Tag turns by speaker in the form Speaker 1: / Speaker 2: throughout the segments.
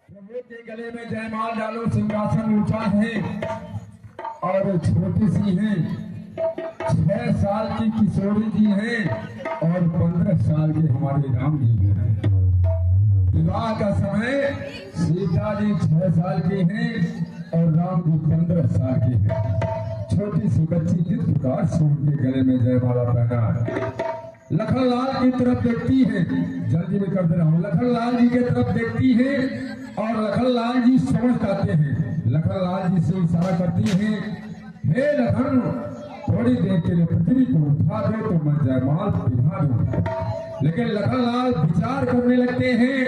Speaker 1: प्रभु के गले में जयमाल डालो, सिंहासन ऊंचा है और छोटी सी है। 6 साल की किशोरी जी है और 15 साल के हमारे राम जी हैं। विवाह का समय सीता जी 6 साल की हैं और राम जी 15 साल के हैं। छोटी सी बच्ची किस प्रकार से उनके गले में जयमाला पहना है। लखनलाल की तरफ देखती है, जल्दी में कर दे रहा हूँ, लखनलाल जी की तरफ देखती है और लखनलाल जी समझ जाते हैं। लखनलाल जी से इशारा करती है, हे लखन, थोड़ी देर के लिए पृथ्वी को उठा दो तो मैं जयमाल पिघा दूं। लेकिन लखनलाल विचार करने लगते हैं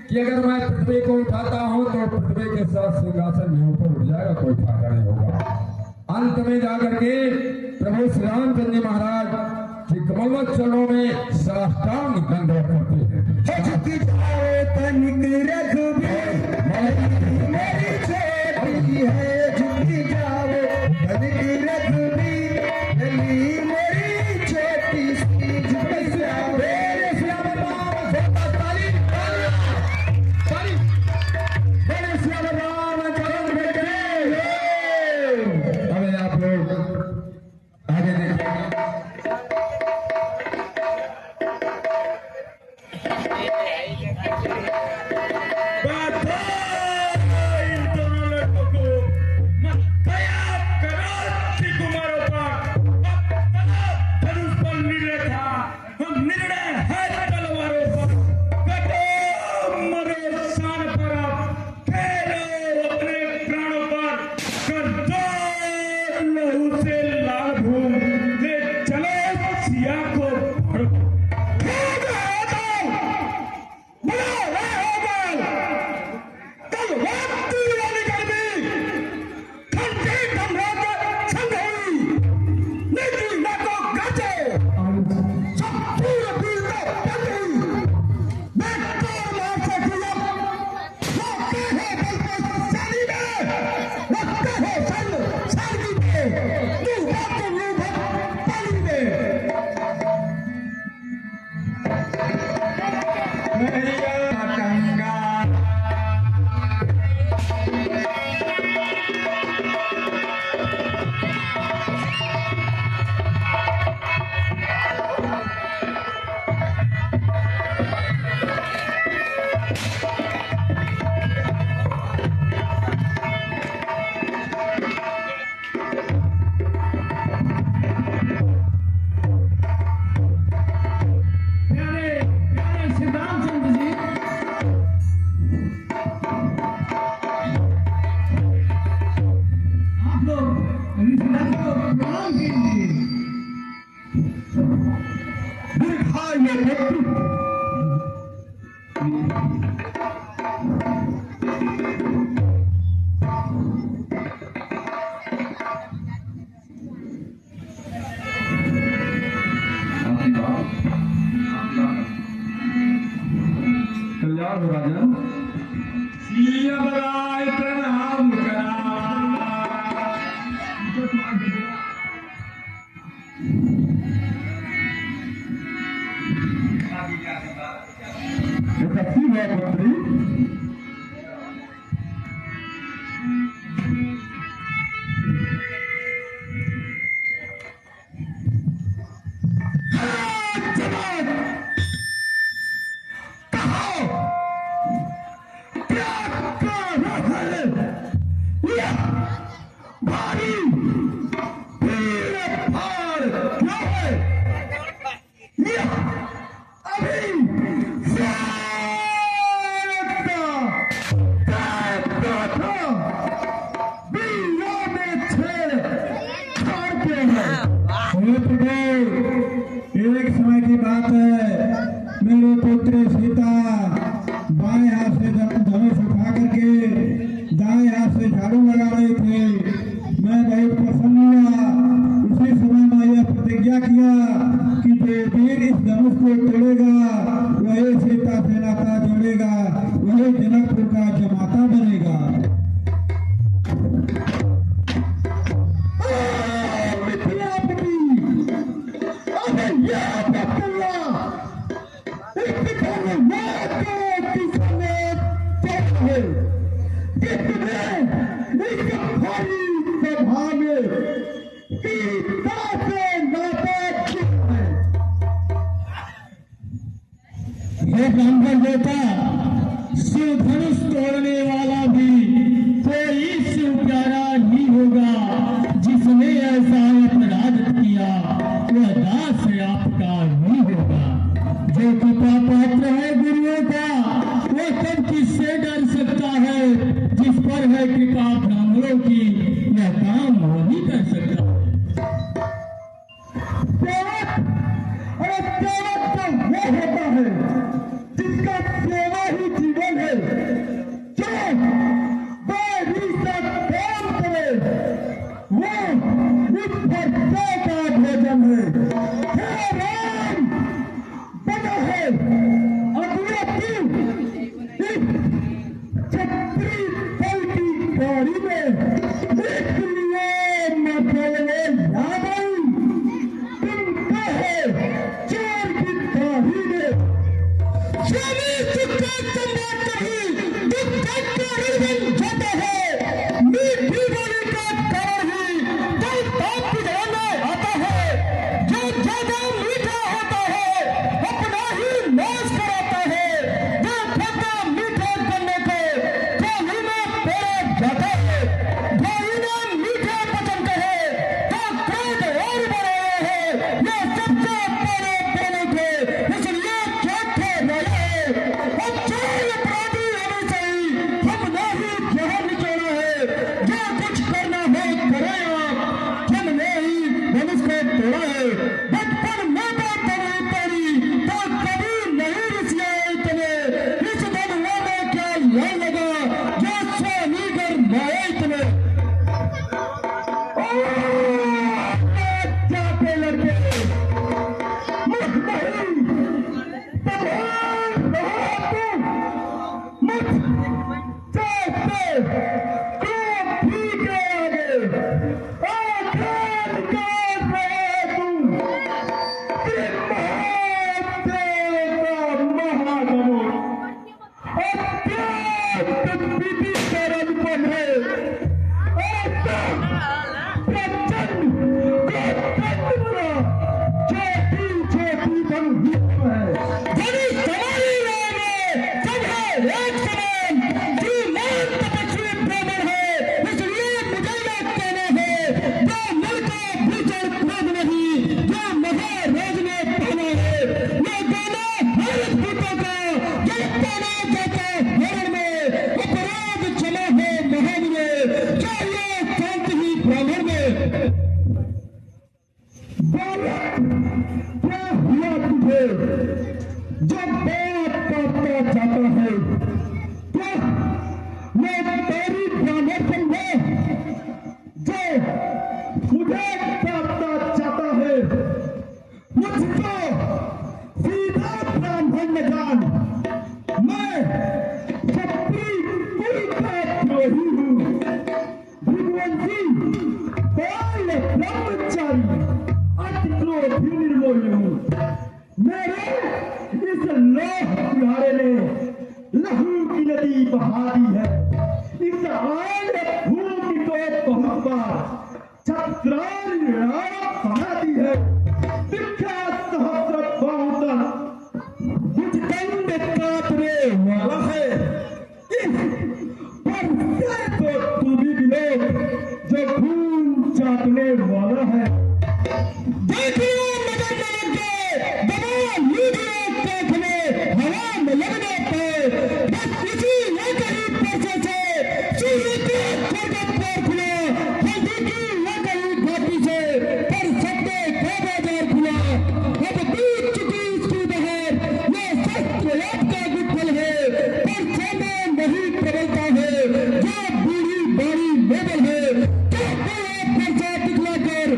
Speaker 1: कि अगर मैं पृथ्वी को उठाता हूं तो पृथ्वी के साथ सिंहासन भी ऊपर उठ जाएगा, कोई फायदा नहीं होगा। अंत में जाकर के प्रभु श्री रामचंद्र जी महाराज के कमलवत चरणों में साष्टांग दंडवत करते हैं। मेरी छोटी है, झुकी जाओ तनिक रघुबीर, मेरी छोटी सी झुकी जाओ। अबे आप लोग आगे देखिए। एक समय की बात है, मेरे पुत्र सीता बाएं हाथ से धनुष उठा करके दाएं हाथ से झाड़ू लगा रहे थे। मैं बहुत प्रसन्न हुआ। उसी समय मैं यह प्रतिज्ञा किया कि जो वीर इस धनुष को तोड़ेगा वही सीता से नाता जोड़ेगा, वही जनकपुर का जमाता बनेगा। Hey!
Speaker 2: इस भारी सभा में वीरता से नाता है। हे ब्राह्मण देवता, शिव धनुष तोड़ने वाला भी कोई शिव प्यारा नहीं होगा। जिसने ऐसा अपराध किया वह दास आपका नहीं होगा। जो कृपा पात्र है गुरुओं का वह कब किससे डर सकता है। जिस पर है कृपा ब्राह्मणों की यह काम वो नहीं कर सकता। सेवक, अरे सेवक तो वो होता है जिसका सेवा ही जीवन है। जो बेरी से काम करे वो इस भक्तों का भोजन है। हे राम, बना है अगला तू इस छत्री फल की गाड़ी में इसलिए मसले याद आई। तुम कहे चोर की दाढ़ी में स्वामी तुक्का संवाद नहीं दुख का रिवन जाता है। मीठी बोली का कारण ही जब ताप पिघलाने आता है। जो ज्यादा मीठा होता है अपना ही नाश कराता है। जो ठगा मीठा करने को गोली में पेड़ा जाता है। गोली में मीठा पसंद है तो क्रोध और बढ़ाया है। ये सबसे बड़े बोले थे इसलिए क्या थे रहे। अब चोर अपराधी होने सही हमने ही जहर निचोड़ा है। जो कुछ करना है करे आप, हमने ही धनुष को तोड़ा है। बचपन में तो तनी पड़ी तो कभी नहीं रिसिया इतने। इस धनुआ में क्या लड़ लगा जो स्वामी कर माए इतने। जाते लड़के मत नहीं भगवान रहो तुम। मत जाते क्रोध ठीक है आगे आखिर निकाल रहे तुम। महागमो अत्यंत विधि करम है। ब्राह्मण में क्या हुआ तुझे जो बात करता जाता है। क्या मैं तेरी ब्राह्मण समझे जो मुझे करता जाता है। मुझको सीधा ब्राह्मण न जान। मैं क्षत्रिय कुल का द्रोही हूँ। भगवंती बाल ब्रह्मचारी अतिक्रोधी निर्मोही हूँ। मेरे इस लोह कुल्हाड़े ने लहू की नदी बहा दी है। इस आग भूमि को बहुत बार छत्राल बहा दी है। विख्यात सहस्र बहुत कुछ दंड काटने वाला है। इस पर से तो तू भी मिलो जो खून चाटने वाला है। देखिए मदद लगे दबा लीजिए देखने हवा में लगने पे बस इसी लकड़ी पैसे से सूर्य के स्वर्ग पर खुला। हल्दी की लकड़ी घाटी से पर सत्ते का बाजार खुला। अब बीत चुकी इसकी बहार ये शस्त्र आपका गुफल है। पर समय नहीं बदलता है जो बूढ़ी बारी लेवल है। क्या कोई फरसा दिखला कर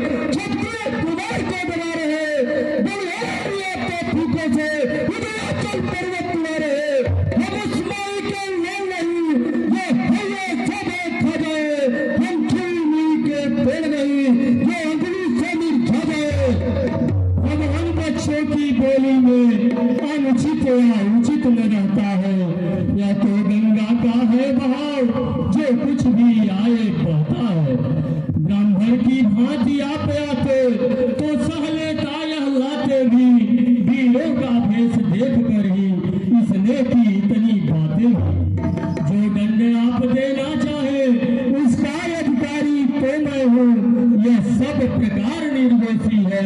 Speaker 2: बेकार निर्दोषी है,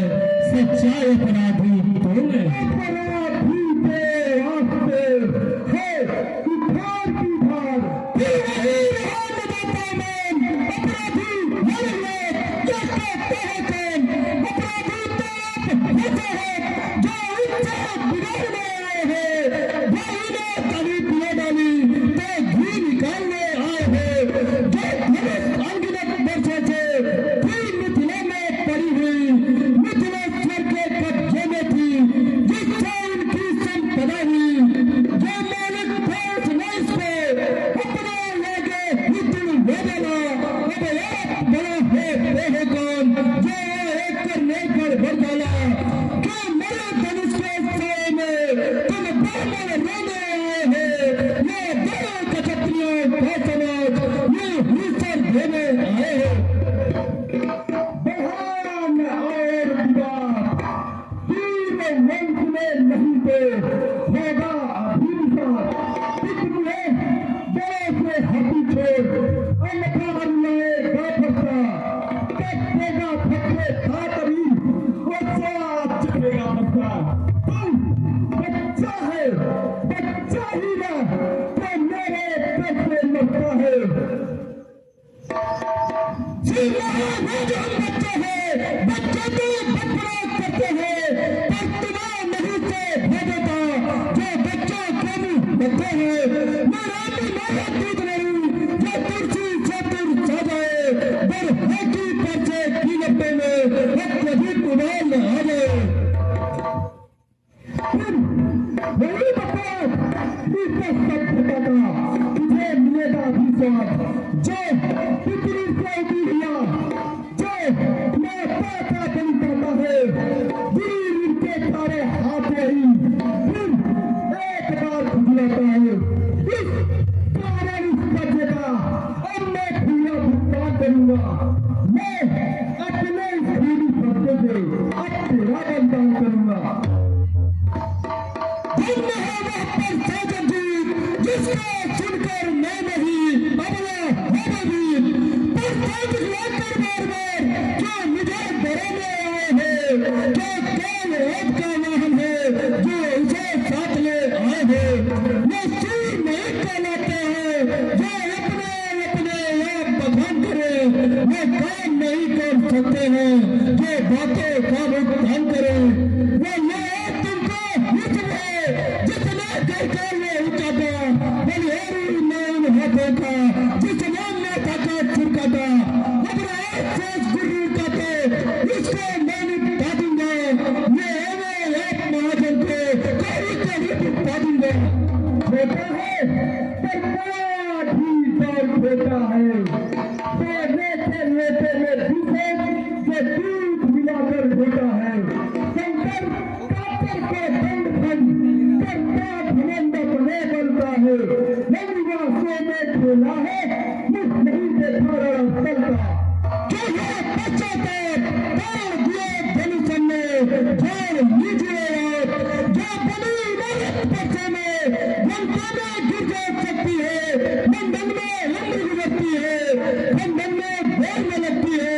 Speaker 2: सच्चाई अपराधी तूने। अपराधी के रास्ते है उधार की धार, फिर वही रहा निभाता मन। अपराधी हर लोग जो कहते हैं कौन, अपराधी तो आप होते हैं जो इच्छा बिगाड़ने आए हैं। भाई ने तभी पिए डाली तो घी निकालने आए हैं, जो धनुष अनगिनत वर्षों से फिर मिथिला में पड़ी हुई, मिथिलेश्वर के कब्जे में थी, जिससे उनकी संपदा हुई। जो मालिक थे उस नैश पे अपना लगे हितुल वेदना, अब आप बड़ा है देह कौन, जो एक करने पर भर डाला। क्यों मरे धनुष के साए में तुम बामन रोने आए हैं, ये दोनों क्षत्रियों का समाज ये हिस्सा देने आए हैं। बहान और विवाद वीर वंश में नहीं थे, होगा अभिनिषाद। पितृ बड़े से हाथी छोड़ अन्यथा हरियाए गा फंसा, कटेगा फटले था तभी वो स्वाद चलेगा फंसा। तुम बच्चा है, बच्चा ही ना तो मेरे पैसे लगता है। जीना है जो हम बच्चे हैं, बच्चे तो बकवास करते हैं, पर तुम्हें नहीं से भेजता जो बच्चों के मुंह बच्चे हैं। मेरा भी मेरा दूध नहीं जो तुलसी से तुर सा जाए, पर है की पर्चे की लपे में अत्यधिक उबाल आ जाए। वही बकवास इसका सभ्यता का तुझे मिलेगा अभिशाप, जो पितृ से भी हुआ, जो मैं पाता बन जाता है। वीर इनके सारे हाथ ही फिर एक बार खुजलाता है। इस कारण इस बच्चे का अब मैं पूरा भुगतान करूंगा। मैं अपने इस खूनी बच्चे से अब तेरा बलिदान करूंगा। धन्य है वह पर साजन जिसको सुनकर मैं नहीं अबला होगा वीर, पर साज लेकर बार बार जो मुझे डराने आए हैं, जो कौन एक का वाहन है जो उसे साथ ले आए हैं। ये सूर नहीं कहलाते हैं जो अपने अपने आप बखान करे, वो काम नहीं कर सकते हैं जो बातों का भुगतान करे। वो लोग तुमको इसलिए जितने कहकर में उठाता बलिहारी ने उन हाथों का, जिसने माथा का छुड़काता अपना एक शेष गुरु का तो इसको मैं निपटा दूंगा। मैं एक महाजन को कहीं कहीं निपटा दूंगा। छोटा है पर बड़ा भी और छोटा है, तो लेते लेते में दूसरे से दूध मिलाकर होता है। शंकर कापर को दंड भंग करता धनंद बने बनता है। नंदिवासों में खेला है मुझ नहीं देखा रहा चलता, जो है पश्चाताप तोड़ दिए धनुषन ने जोड़ लीजिए आप, जो बनी इमारत बचे में बनता में गिर जा सकती है, बंधन में लंबी गुजरती है, बंधन में बोल में लगती है।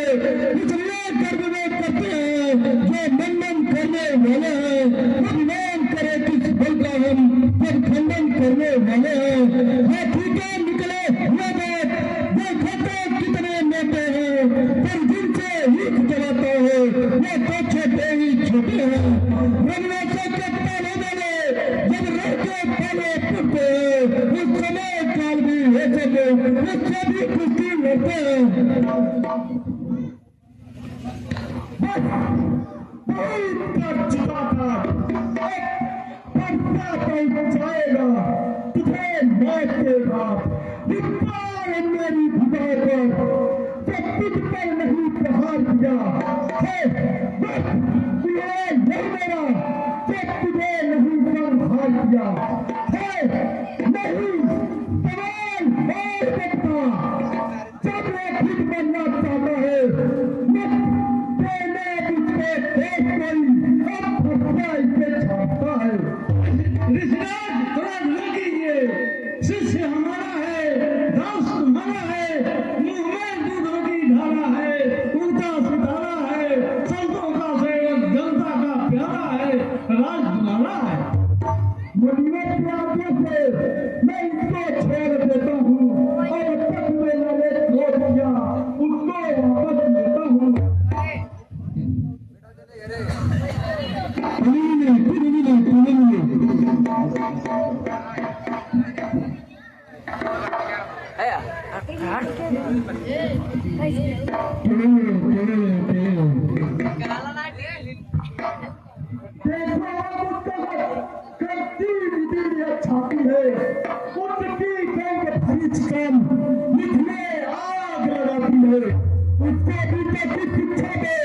Speaker 2: इसलिए गर्व में करते हैं जो मनन करने वाले हैं, अभिमान करे किस बल का हम जब खंडन करने वाले हैं। हाथी के निकले हुए बात देखो तो कितने मोटे हैं, पर जिनसे हित जलाता है वो तो छोटे ही छोटे हैं। रंगनाथों के पाले वाले जब रंग के पाले पुरते हैं, उस समय काल भी ऐसे लोग उससे भी कुश्ती लड़ते हैं। बस बहुत कर चुका था, पड़ता पहुंचाएगा तुझे मौत के बाद। धिक्कार मेरी भुजा पर जब तुझ पर नहीं प्रहार किया है, बस तुझे नहीं मेरा जब तुझे नहीं संहार किया है। नहीं सवाल और सकता जब वो खुद बनना चाहता है, मत देना तुझसे देख गई अब फटका इसे छापता है। ऋषिराज थोड़ा लग लीजिए, शिष्य हमारा है, दास तुम्हारा है, मुंह में छाती है उसकी गंग भरी चिकन लिखने आग लगाती है उसके बीते की शिक्षा में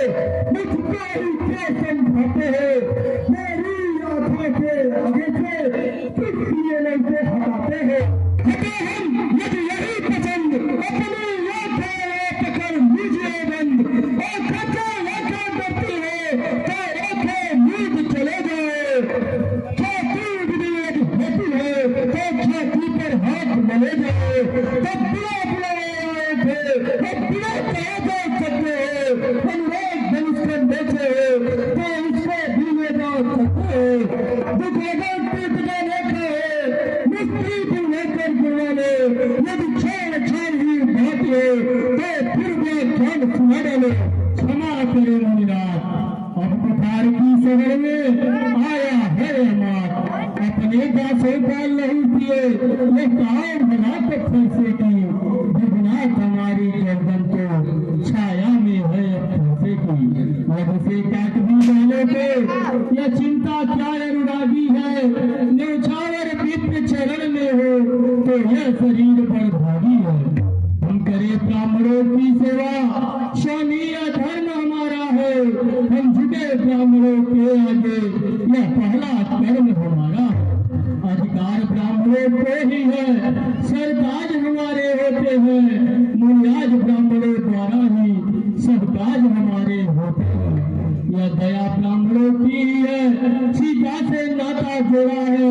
Speaker 2: मुझको ही क्या समझाते हैं मेरी आंखों के आगे से किस लिए नहीं हटाते हैं हटे हम यदि यही पसंद अपनी आंखें पकड़ लीजिए बंद और खचा लाकर डरती है तो आंखें नींद चले जाए छाती विवेक होती है तो छाती पर हाथ मले जाए तब बुरा बुरा आए थे तब बुरा कहा जा सकते हैं अनुराग धनुष के बेचे तो इसको भी ले जा सकते हैं दुकानदार टूट का रखा है मिस्त्री भी लेकर गिरवाने यदि छेड़ छाड़ ही बात है तो फिर भी ध्यान सुना डाले क्षमा करे मुनिनाथ अब बुखार की शहर में आया है अमार अपने गाछे पाल नहीं किए ये काम बना पत्थर से की विघ्नाथ हमारी गर्दन को छाया में है फंसे की अब से काट भी जाने पे यह चिंता क्या अनुरागी है न्यौछावर विप्र चरण में हो तो यह शरीर पर भागी है हम करे ब्राह्मणों की सेवा स्वामी धर्म हमारा है हम झुके ब्राह्मणों के आगे यह पहला कर्म हमारा है अधिकार ब्राह्मणों को ही है सरताज हमारे होते हैं मुनिराज ब्राह्मणों द्वारा ही सब काज हमारे होते हैं यह दया ब्राह्मणों की है सीता से नाता जोड़ा है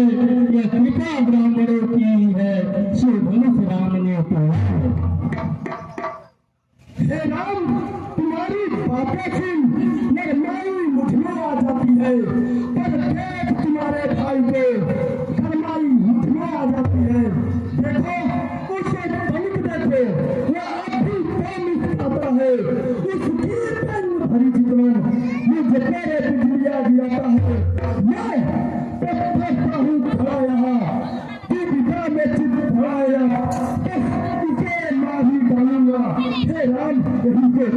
Speaker 2: यह कृपा ब्राह्मणों की है शिवधनुष राम ने तोड़ा है हे राम तुम्हारी बातें सुन नरमाई मुझ में आ जाती है पर देख तुम्हारे भाई को नरमाई मुझ में आ जाती है देखो उसे तनिक देखो वह अब भी कम खाता है उसकी तन भरी चिकन मुझे तेरे बिजलिया गिराता है मैं फंसता हूँ खड़ा यहाँ दीपिका में चित भराया इसे मार ही डालूंगा हे राम यही से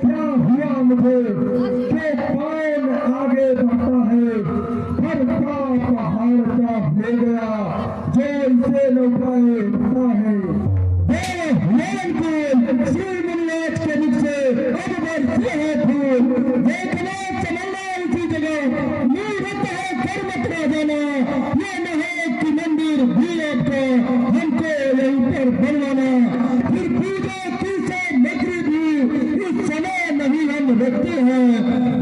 Speaker 2: क्या हुआ मुझे के कौन आगे बढ़ता है हर का पहाड़ का ले गया जो इसे लौटाए है श्री मुनिराज के मुख से अब बढ़ते हैं फूल देखना चलना उसी जगह नहीं रहता है घर मत रह जाना ये न है कि मंदिर भी आपका हमको यहीं पर बनवाना फिर पूजा की से नौकरी भी इस समय नहीं हम रखते हैं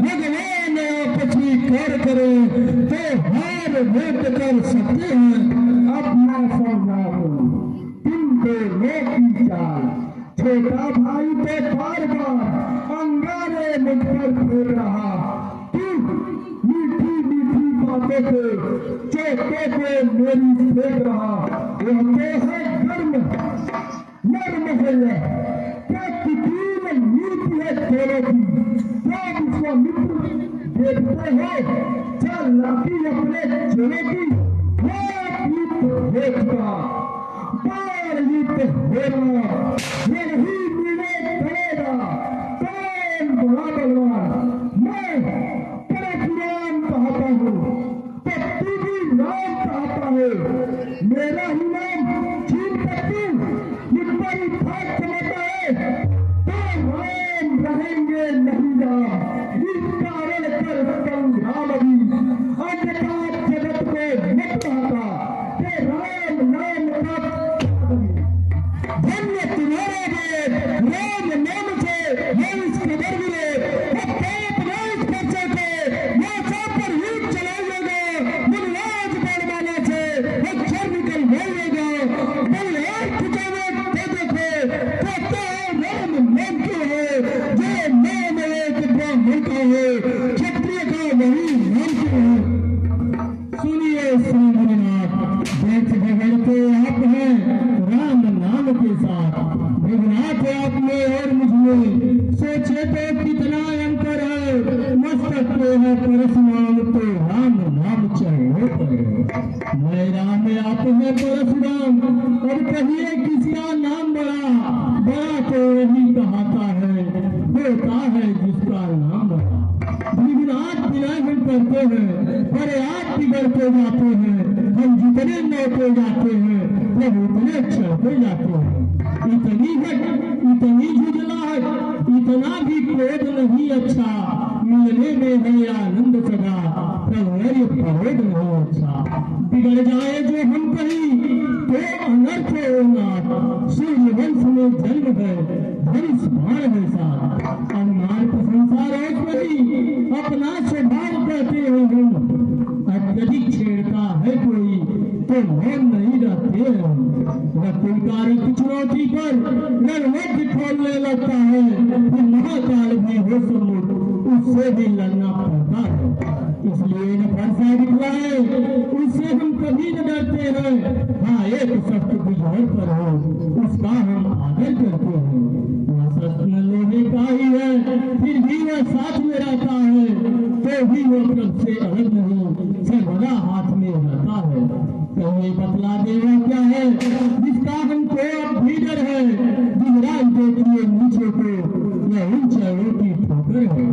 Speaker 2: भगवान आप स्वीकार करें तो हार भेंट कर सकते हैं अपना समझा तुमको की चाल छोटा भाई तो बार बार अंगारे मुझ पर फेंक रहा तू मीठी मीठी बातों से चोटों को मेरी फेंक रहा वह तो है गर्म नर्म है यह क्या कुटील नीति है दोनों की क्या विश्वामित्र देखते हो चल लाठी अपने चोरों की देखता बार युद्ध होना यही मिले करेगा कौन बड़ा बलवान मैं परशुराम कहता हूँ पत्ती भी नाम कहता है मेरा ही नाम छीन पत्ती ऊपर उठा चलाता है तो राम रहेंगे नहीं राम इस कारण कर संग्राम अभी अंधकार जगत को मत कहता कि राम नाम का धन्य तुम्हारा वेद राम नाम से वंश कदर मिले अब पाप नाश कर सके माता पर युद्ध चलाइएगा मुनिराज बलवाना से अक्षर निकल जाइएगा बलवान ठिकाने दे देखो कहता है राम नाम क्यों है जो नाम एक ब्राह्मण का है क्षत्रिय का वही नाम क्यों है सुनिए श्री मुनिनाथ देख बगड़ते आप हैं परशुराम, अब कहिए किसका नाम बड़ा, बड़ा तो वही कहाता है, होता है जिसका नाम बड़ा। विनाश विनाश करते हैं, प्रयास बिगड़ते जाते हैं, हम जितने नौते जाते हैं प्रभु उतने चढ़ते जाते हैं। इतनी है, इतनी झुंझलाहट, इतना भी क्रोध नहीं अच्छा, मिलने में है आनंद सदा, प्रभु क्रोध नहीं अच्छा। बिगड़ जाए जो हम कहीं तो अनर्थ हो नाथ, सूर्य वंश में जन्म है, धनुष बाण है साथ, अनुमान प्रशंसा रोज नहीं, अपना स्वभाव कहते हो हम, अत्यधिक छेड़ता है कोई तो मौन नहीं रहते हैं। रकुलकारी की चुनौती पर रणवज्र खोलने लगता है, फिर महाकाल भी हो सम्मुख उससे भी लड़ना पड़ता है। इसलिए न फरसा दिखलाए उससे हम कभी न डरते हैं। हाँ, एक शस्त्र बुझाड़ पर हो उसका हम आदर करते हैं। वह शस्त्र लोहे का ही है, फिर भी वह साथ में रहता है, तो भी वो प्रभ से अलग नहीं, सर्वदा हाथ में रहता है। कहिए बतला देगा क्या है जिसका हमको अब भी डर है, दिखराई देखिए नीचे को यह उन चरणों की ठोकर है।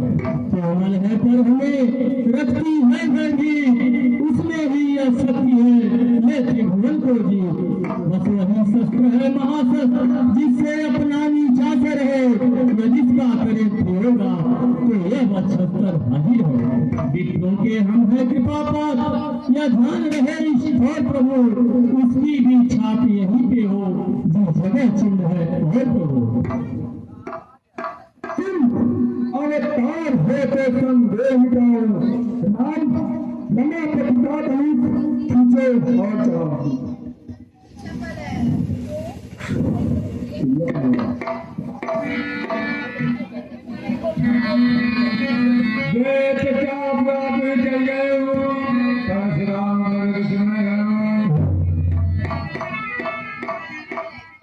Speaker 2: कोमल है पर हमें रखती है गर्मी, उसमें भी यह शक्ति है लेते भुवन को जी। बस वही शस्त्र है महाशस्त्र जिससे अपना नीचा कर है, जिसका करे होगा तो यह वह शस्त्र हाजिर है। विष्णु के हम है कृपा पात्र, यह ध्यान रहे ईश्वर प्रभु, उसकी भी छाप यहीं पे हो जिस जगह चिन्ह है वह प्रभु। अवतार हो तो संदेह मिटाओ, राम नमः प्रतिका धनुष खींचो और चढ़ाओ।
Speaker 1: जय प्रताप आप चल गए हो, परशुराम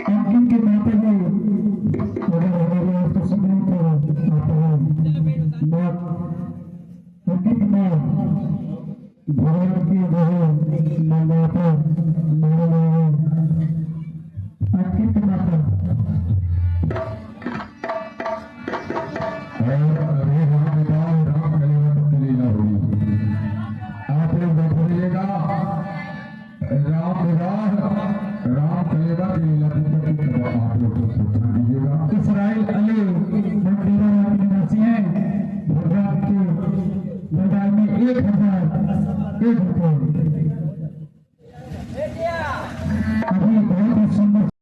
Speaker 1: कृष्ण
Speaker 2: के माता जी अगर हमारे आपको सुनने को आता है, भगवान की जो माता अंकित माता
Speaker 1: आप लोग बैठिएगा, राम विवाह राम कलेवा की लीला आप लोग सोचना दीजिएगा।
Speaker 2: इसराइल अली मंदिरों में निवासी हैं, भगवान के दरबार में 1000 1